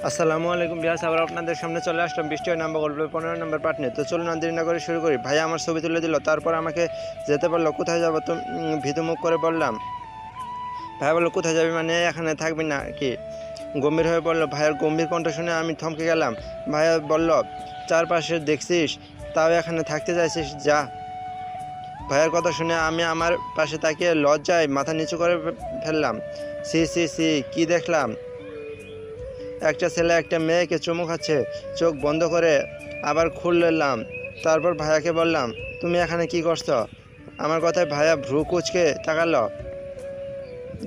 আসসালামু আলাইকুম ভিউয়ার্স, আবার আপনাদের সামনে চলে আসলাম বৃষ্টি হয় নাম্বার গল্পের 15 নম্বর পার্ট নিয়ে। তো চলুন আর দেরি না করে শুরু করি। ভাইয়া আমার ছবি তুলে দিল, তারপর আমাকে যেতে বললো। কোথায় যাবো? তো ভীতু মুখ করে বললাম। ভাইয়া বললো, কোথায় যাবি মানে? এখানে থাকবি না কি? গম্ভীর হয়ে বললো। ভাইয়ার গম্ভীর কণ্ঠ শুনে আমি থমকে গেলাম। ভাইয়া বলল, চারপাশে দেখছিস, তাও এখানে থাকতে চাইছিস? যা। ভাইয়ার কথা শুনে আমি আমার পাশে তাকিয়ে লজ্জায় মাথা নিচু করে ফেললাম। সি সি সি, কি দেখলাম? একটা ছেলে একটা মেয়েকে চুমু খাচ্ছে। চোখ বন্ধ করে আবার খুললাম। তারপর ভাইয়াকে বললাম, তুমি এখানে কি করছো? আমার কথায় ভাইয়া ভ্রু কুচকে তাকালো।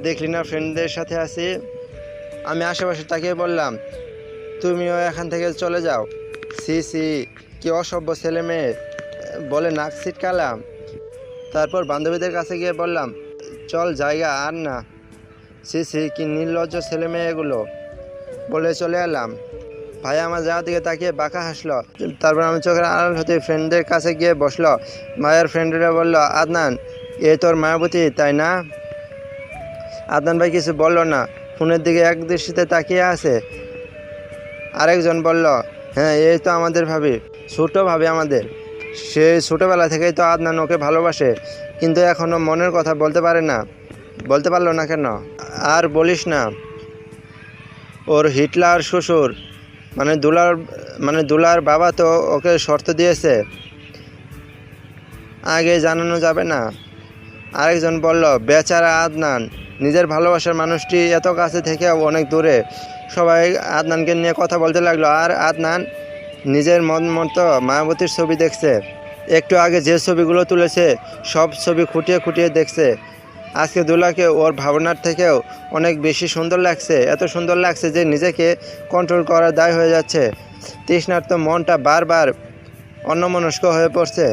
দেখলি না ফ্রেন্ডদের সাথে আছি? আমি আশেপাশে তাকিয়ে বললাম, তুমিও এখান থেকে চলে যাও। সি সি, কি অসভ্য ছেলে মেয়ে বলে নাক ছিটকালাম। তারপর বান্ধবীদের কাছে গিয়ে বললাম, চল জায়গা আর না। সি সি, কি নির্লজ্জ ছেলে মেয়ে এগুলো বলে চলে এলাম। ভাই আমার যাওয়ার দিকে তাকিয়ে বাঁকা হাসলো। তারপর আমি চোখের আড়াল হতে ফ্রেন্ডদের কাছে গিয়ে বসলো। ভাইয়ের ফ্রেন্ডরা বলল, আদনান, এ তোর মায়াবতী তাই না? আদনান ভাই কিছু বললো না, ফোনের দিকে এক দৃষ্টিতে তাকিয়ে আছে। আরেকজন বলল, হ্যাঁ, এই তো আমাদের ভাবি, ছোটো ভাবি আমাদের। সে ছোটোবেলা থেকেই তো আদনান ওকে ভালোবাসে, কিন্তু এখনও মনের কথা বলতে পারলো না কেন? আর বলিস না, ওর হিটলার শ্বশুর দুলার বাবা তো ওকে শর্ত দিয়েছে, আগে জানানো যাবে না। আরেকজন বলল, বেচারা আদনান, নিজের ভালোবাসার মানুষটি এত কাছে থেকেও অনেক দূরে। সবাই আদনানকে নিয়ে কথা বলতে লাগলো, আর আদনান নিজের মন মতো মায়াবতীর ছবি দেখছে। একটু আগে যে ছবিগুলো তুলেছে সব ছবি খুঁটিয়ে খুঁটিয়ে দেখছে। আজকে দুলাকে ওর ভাবনার থেকেও অনেক বেশি সুন্দর লাগছে। এত সুন্দর লাগছে যে নিজেকে কন্ট্রোল করার দায় হয়ে যাচ্ছে। তৃষ্ণার্ত মনটা বারবার অন্যমনস্ক হয়ে পড়ছে।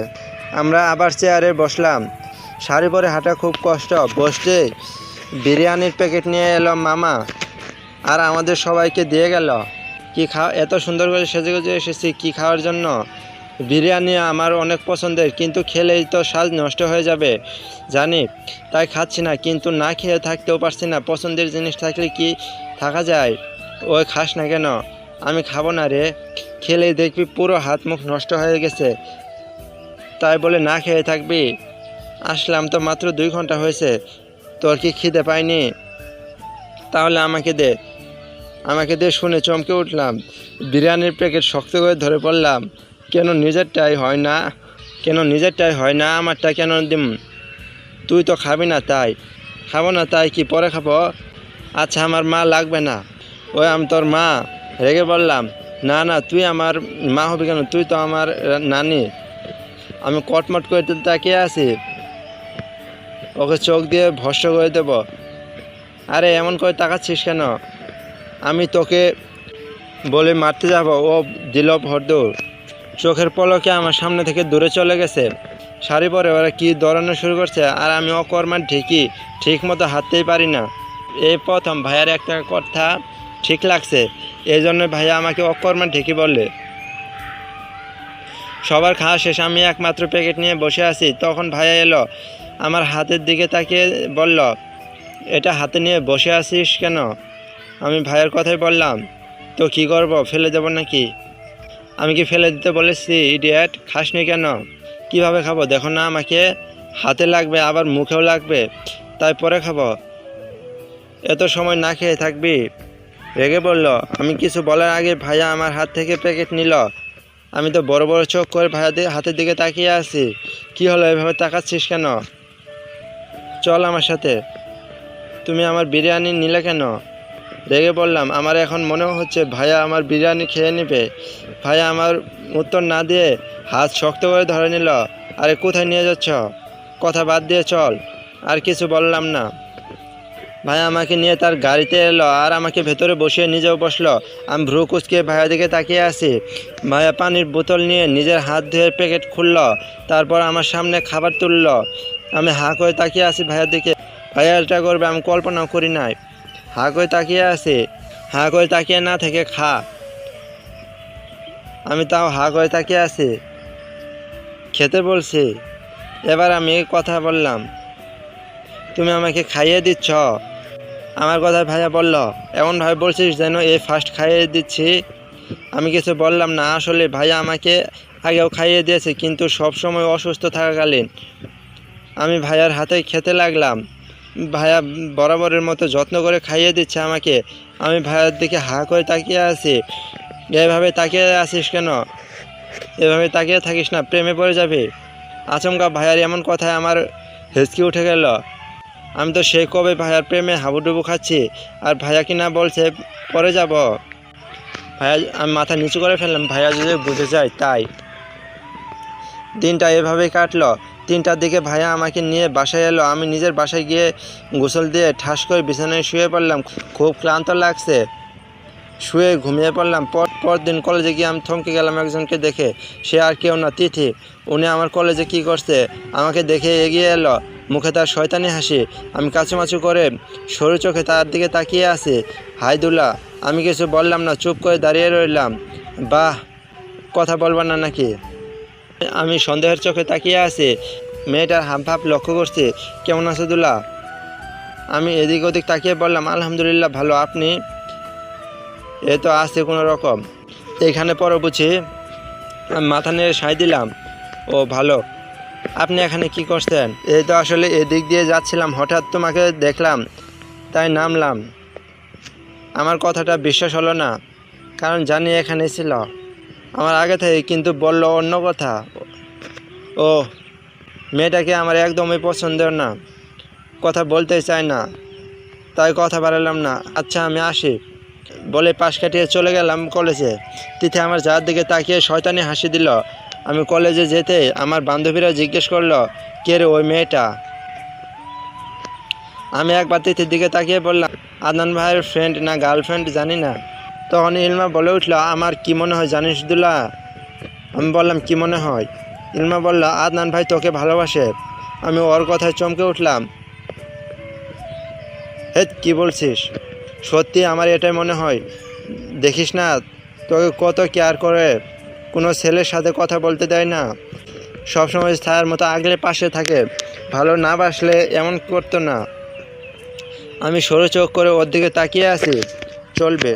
আমরা আবার চেয়ারে বসলাম। শাড়ি পরে হাঁটা খুব কষ্ট। বসতে বিরিয়ানির প্যাকেট নিয়ে এলো মামা, আর আমাদের সবাইকে দিয়ে গেল। কি খাওয়া? এত সুন্দর করে সেজেগুজে এসেছি কি খাওয়ার জন্য? বিরিয়ানি আমার অনেক পছন্দের, কিন্তু খেলেই তো স্বাদ নষ্ট হয়ে যাবে জানি, তাই খাচ্ছি না। কিন্তু না খেয়ে থাকতেও পারছি না। পছন্দের জিনিস থাকলে কি থাকা যায়? ওই খাস না কেন? আমি খাবো না রে, খেলেই দেখবি পুরো হাত মুখ নষ্ট হয়ে গেছে, তাই বলে না খেয়ে থাকবি? আসলাম তো মাত্র 2 ঘন্টা হয়েছে, তোর কি খিদে পাইনি? তাহলে আমাকে দে শুনে চমকে উঠলাম। বিরিয়ানির প্যাকেট শক্ত করে ধরে পড়লাম। কেন নিজেরটাই হয় না, আমারটা কেন দিম? তুই তো খাবি না তাই? খাবো না তাই কি পরে খাবো? আচ্ছা, আমার মা লাগবে না। ওই আমি তোর মা? রেগে বললাম, না না, তুই আমার মা হবি কেন? তুই তো আমার নানি। আমি কটমট করে তাকিয়ে আছি, ওকে চোখ দিয়ে ভস্ম করে দেব। আরে এমন করে তাকাচ্ছিস কেন? আমি তোকে বলে মারতে যাব, ও দিল ভরদৌড়। চোখের পলকে আমার সামনে থেকে দূরে চলে গেছে। শাড়ি পরে ওরা কি দৌড়ানো শুরু করছে, আর আমি অকর্মার ঠিক মতো হাঁটতেই পারি না। এই প্রথম ভাইয়ার একটা কথা ঠিক লাগছে, এই জন্য ভাইয়া আমাকে অকর্মার ঢেকি বললে। সবার খাওয়া শেষ, আমি একমাত্র প্যাকেট নিয়ে বসে আছি। তখন ভাইয়া এলো, আমার হাতের দিকে তাকিয়ে বলল, এটা হাতে নিয়ে বসে আছিস কেন? আমি ভাইয়ের কথাই বললাম, তো কি করব, ফেলে দেব নাকি? আমি কি ফেলে দিতে বলেছি? ইডিয়েট, খাসনি কেন? কিভাবে খাবো দেখো না, আমাকে হাতে লাগবে আবার মুখেও লাগবে, তাই পরে খাবো। এত সময় না খেয়ে থাকবি? রেগে বলল। আমি কিছু বলার আগে ভাইয়া আমার হাত থেকে প্যাকেট নিল। আমি তো বড় বড় চোখ করে ভাইয়াদের হাতের দিকে তাকিয়ে আছি। কি হলো, এভাবে তাকাচ্ছিস কেন? চল আমার সাথে। তুমি আমার বিরিয়ানি নিলে কেন? রেগে বললাম, আমার এখন মনে হচ্ছে ভাইয়া আমার বিরিয়ানি খেয়ে নেবে। ভাইয়া আমার উত্তর না দিয়ে হাত শক্ত করে ধরে নিল। আরে কোথায় নিয়ে যাচ্ছ? কথা বাদ দিয়ে চল। আর কিছু বললাম না। ভাইয়া আমাকে নিয়ে তার গাড়িতে এলো, আর আমাকে ভেতরে বসিয়ে নিজেও বসলো। আমি ভ্রু কুচকে ভাইয়া দিকে তাকিয়ে আছি। ভাইয়া পানির বোতল নিয়ে নিজের হাত ধুয়ে প্যাকেট খুললো, তারপর আমার সামনে খাবার তুললো। আমি হাঁ করে তাকিয়ে আছি ভাইয়ার দিকে। ভাইয়া এটা করবে আমি কল্পনাও করি নাই। হাঁ করে তাকিয়ে আছি। হাঁ করে তাকিয়ে না থেকে খা। আমি তাও হাঁ করে তাকিয়ে আছি। খেতে বলছি। এবার আমি কথা বললাম, তুমি আমাকে খাইয়ে দিচ্ছ? আমার কথা ভাইয়া বলল, এমনভাবে বলছিস যেন এই ফার্স্ট খাইয়ে দিচ্ছি। আমি কিছু বললাম না। আসলে ভাইয়া আমাকে আগেও খাইয়ে দিয়েছে, কিন্তু সব সময় অসুস্থ থাকাকালীন। আমি ভাইয়ার হাতে খেতে লাগলাম। ভাইয়া বরাবরের মতো যত্ন করে খাইয়ে দিচ্ছে আমাকে। আমি ভাইয়ার দিকে হা করে তাকিয়ে আছি। এভাবে তাকিয়ে আছিস কেন? এভাবে তাকিয়ে থাকিস না, প্রেমে পড়ে যাবে। আচমকা ভাইয়ার এমন কথায় আমার হেঁচকি উঠে গেল। আমি তো সেই কবে ভাইয়ার প্রেমে হাবুডুবু খাচ্ছি, আর ভাইয়া কি না বলছে পরে যাব। ভাইয়া, আমি মাথা নিচু করে ফেললাম। ভাইয়া যদি বুঝে যায় তাই। দিনটা এভাবেই কাটলো। 3টার দিকে ভাইয়া আমাকে নিয়ে বাসায় এলো। আমি নিজের বাসায় গিয়ে গোসল দিয়ে ঠাস করে বিছানায় শুয়ে পড়লাম। খুব ক্লান্ত লাগছে, শুয়ে ঘুমিয়ে পড়লাম। পরদিন কলেজে গিয়ে আমি থমকে গেলাম একজনকে দেখে। সে আর কেউ না, তিথি। উনি আমার কলেজে কি করছে আমাকে দেখে এগিয়ে এলো, মুখে তার শয়তানি হাসি। আমি কাচুমাচু করে সরু চোখে তার দিকে তাকিয়ে আছি। হাই দুলা। আমি কিছু বললাম না, চুপ করে দাঁড়িয়ে রইলাম। বাহ, কথা বলবার না নাকি? আমি সন্দেহের চোখে তাকিয়ে আছি। মেয়েটার হাবভাব লক্ষ্য করছি। কেমন আছো দুলা? আমি এদিক ওদিক তাকিয়ে বললাম, আলহামদুলিল্লাহ ভালো, আপনি? এ তো আছে কোনো রকম। এখানে পরে বুঝি? আমি মাথা নেড়ে সায় দিলাম। ও ভালো। আপনি এখানে কি করছেন? এই তো আসলে এদিক দিয়ে যাচ্ছিলাম, হঠাৎ তোমাকে দেখলাম, তাই নামলাম। আমার কথাটা বিশ্বাস হলো না, কারণ জানি এখানে ছিল আমার আগে থেকে, কিন্তু বলল অন্য কথা। ও, মেয়েটাকে আমার একদমই পছন্দের না, কথা বলতে চাই না, তাই কথা বাড়ালাম না। আচ্ছা আমি আসি বলে পাশ কাটিয়ে চলে গেলাম কলেজে। তিথি আমার যার দিকে তাকিয়ে শয়তানি হাসি দিল। আমি কলেজে যেতে আমার বান্ধবীরা জিজ্ঞেস করলো, কে রে ওই মেয়েটা? আমি একবার তিথির দিকে তাকিয়ে বললাম, আদনান ভাইয়ের ফ্রেন্ড না গার্লফ্রেন্ড জানি না। তখন ইলমা বলে উঠলো, আমার কি মনে হয় জানিস দুলা? আমি বললাম, কি মনে হয়? ইলমা বলল, আদনান ভাই তোকে ভালোবাসে। আমি ওর কথায় চমকে উঠলাম। হে, কি বলছিস? সত্যি আমার এটাই মনে হয়। দেখিস না তোকে কত কেয়ার করে, কোনো ছেলের সাথে কথা বলতে দেয় না, সবসময় ছায়ার মতো আগলে পাশে থাকে। ভালো না বাসলে এমন করতো না। আমি সরু চোখ করে ওর দিকে তাকিয়ে আছি। চলবে।